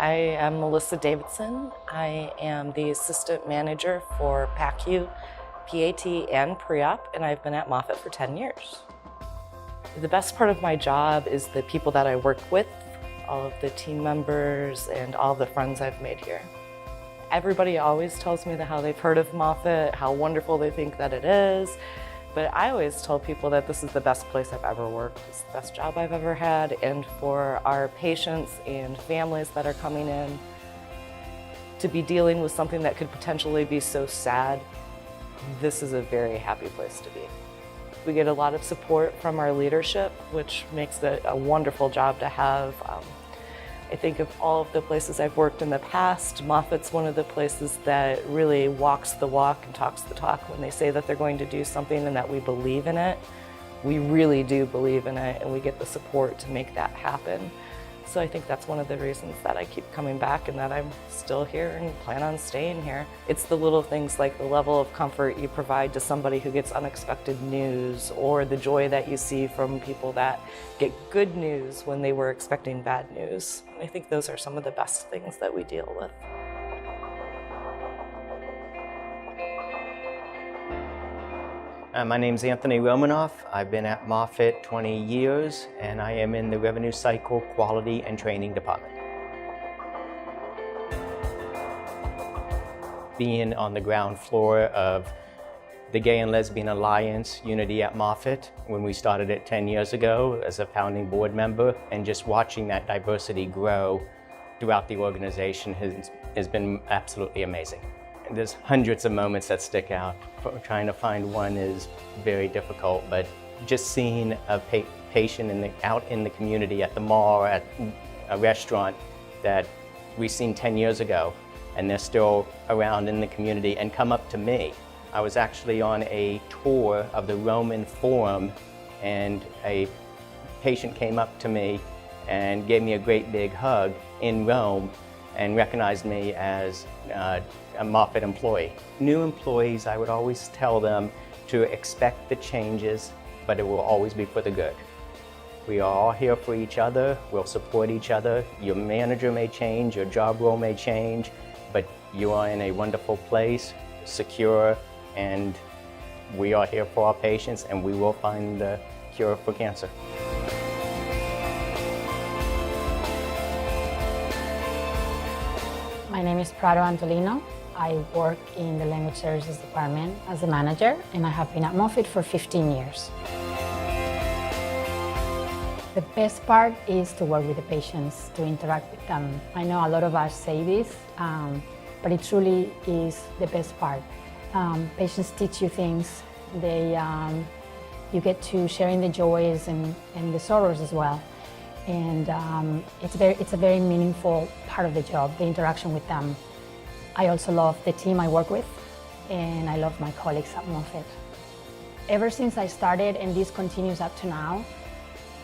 I am Melissa Davidson. I am the assistant manager for PACU, PAT, and pre-op, and I've been at Moffitt for 10 years. The best part of my job is the people that I work with, all of the team members, and all the friends I've made here. Everybody always tells me how they've heard of Moffitt, how wonderful they think that it is, but I always tell people that this is the best place I've ever worked. It's the best job I've ever had, and for our patients and families that are coming in to be dealing with something that could potentially be so sad, this is a very happy place to be. We get a lot of support from our leadership, which makes it a wonderful job to have. I think of all of the places I've worked in the past, Moffitt's one of the places that really walks the walk and talks the talk. When they say that they're going to do something and that we believe in it, we really do believe in it, and we get the support to make that happen. So I think that's one of the reasons that I keep coming back and that I'm still here and plan on staying here. It's the little things like the level of comfort you provide to somebody who gets unexpected news, or the joy that you see from people that get good news when they were expecting bad news. I think those are some of the best things that we deal with. My name's Anthony Romanoff. I've been at Moffitt 20 years, and I am in the Revenue Cycle Quality and Training Department. Being on the ground floor of the Gay and Lesbian Alliance Unity at Moffitt when we started it 10 years ago as a founding board member, and just watching that diversity grow throughout the organization has been absolutely amazing. There's hundreds of moments that stick out. Trying to find one is very difficult, but just seeing a patient out in the community, at the mall, at a restaurant that we've seen 10 years ago, and they're still around in the community and come up to me. I was actually on a tour of the Roman Forum, and a patient came up to me and gave me a great big hug in Rome and recognized me as a Moffitt employee. New employees, I would always tell them to expect the changes, but it will always be for the good. We are all here for each other, we'll support each other. Your manager may change, your job role may change, but you are in a wonderful place, secure, and we are here for our patients, and we will find the cure for cancer. My name is Prado Antolino. I work in the Language Services Department as a manager, and I have been at Moffitt for 15 years. The best part is to work with the patients, to interact with them. I know a lot of us say this, but it truly is the best part. Patients teach you things. You get to share in the joys and the sorrows as well. And it's a very meaningful part of the job, the interaction with them. I also love the team I work with, and I love my colleagues at Moffitt. Ever since I started, and this continues up to now,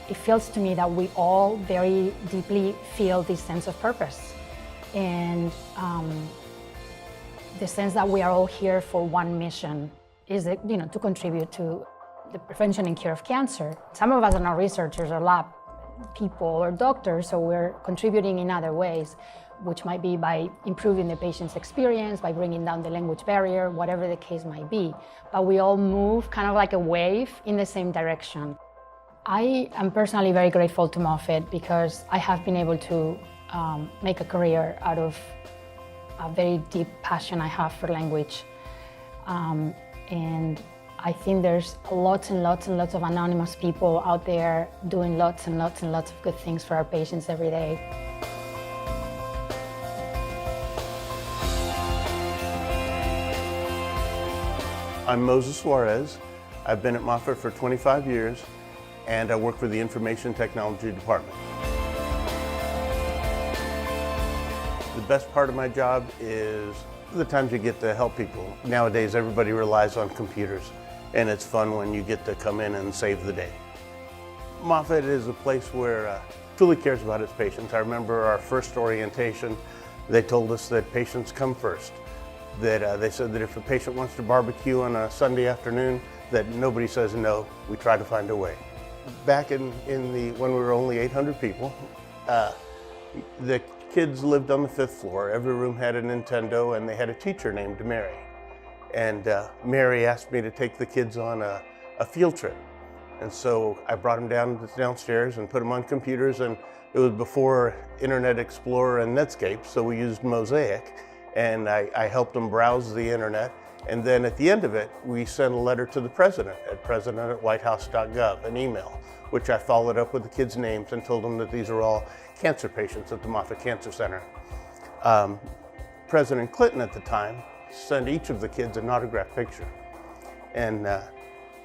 it feels to me that we all very deeply feel this sense of purpose, and the sense that we are all here for one mission is, to contribute to the prevention and cure of cancer. Some of us are not researchers or lab people or doctors, so we're contributing in other ways, which might be by improving the patient's experience, by bringing down the language barrier, whatever the case might be. But we all move kind of like a wave in the same direction. I am personally very grateful to Moffitt because I have been able to make a career out of a very deep passion I have for language. And I think there's lots and lots and lots of anonymous people out there doing lots and lots and lots of good things for our patients every day. I'm Moses Suarez. I've been at Moffitt for 25 years, and I work for the Information Technology Department. The best part of my job is the times you get to help people. Nowadays, everybody relies on computers, and it's fun when you get to come in and save the day. Moffitt is a place where truly cares about its patients. I remember our first orientation, they told us that patients come first. That they said that if a patient wants to barbecue on a Sunday afternoon, that nobody says no, we try to find a way. Back when we were only 800 people, the kids lived on the 5th floor. Every room had a Nintendo, and they had a teacher named Mary. And Mary asked me to take the kids on a field trip. And so I brought them downstairs and put them on computers, and it was before Internet Explorer and Netscape, so we used Mosaic, and I helped them browse the internet. And then at the end of it, we sent a letter to the president at president@whitehouse.gov, an email, which I followed up with the kids' names and told them that these are all cancer patients at the Moffitt Cancer Center. President Clinton at the time sent each of the kids an autographed picture. And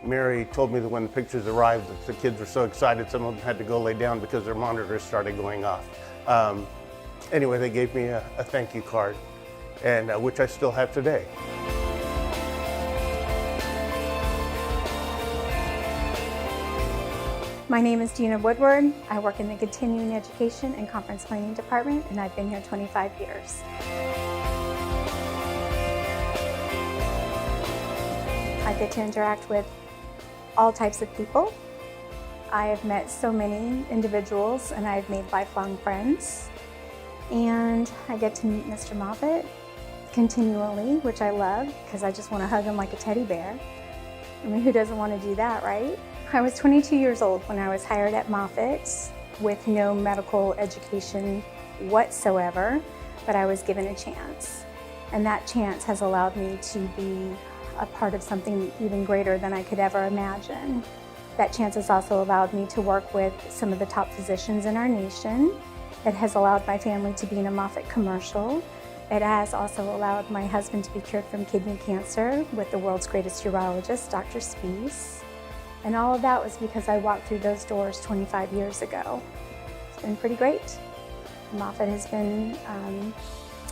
Mary told me that when the pictures arrived, that the kids were so excited, some of them had to go lay down because their monitors started going off. Anyway, they gave me a thank you card, and which I still have today. My name is Gina Woodward. I work in the Continuing Education and Conference Planning Department, and I've been here 25 years. I get to interact with all types of people. I have met so many individuals, and I've made lifelong friends. And I get to meet Mr. Moffitt continually, which I love, because I just want to hug him like a teddy bear. I mean, who doesn't want to do that, right? I was 22 years old when I was hired at Moffitt with no medical education whatsoever, but I was given a chance. And that chance has allowed me to be a part of something even greater than I could ever imagine. That chance has also allowed me to work with some of the top physicians in our nation. It has allowed my family to be in a Moffitt commercial. It has also allowed my husband to be cured from kidney cancer with the world's greatest urologist, Dr. Spies. And all of that was because I walked through those doors 25 years ago. It's been pretty great. Moffitt has been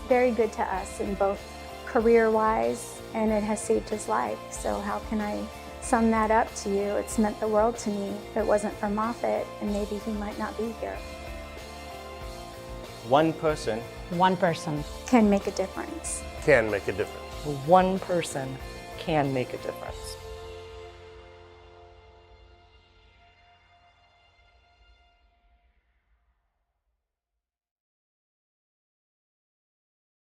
very good to us in both career-wise, and it has saved his life. So how can I sum that up to you? It's meant the world to me. If it wasn't for Moffitt, and maybe he might not be here. One person Can make a difference. Can make a difference. One person can make a difference.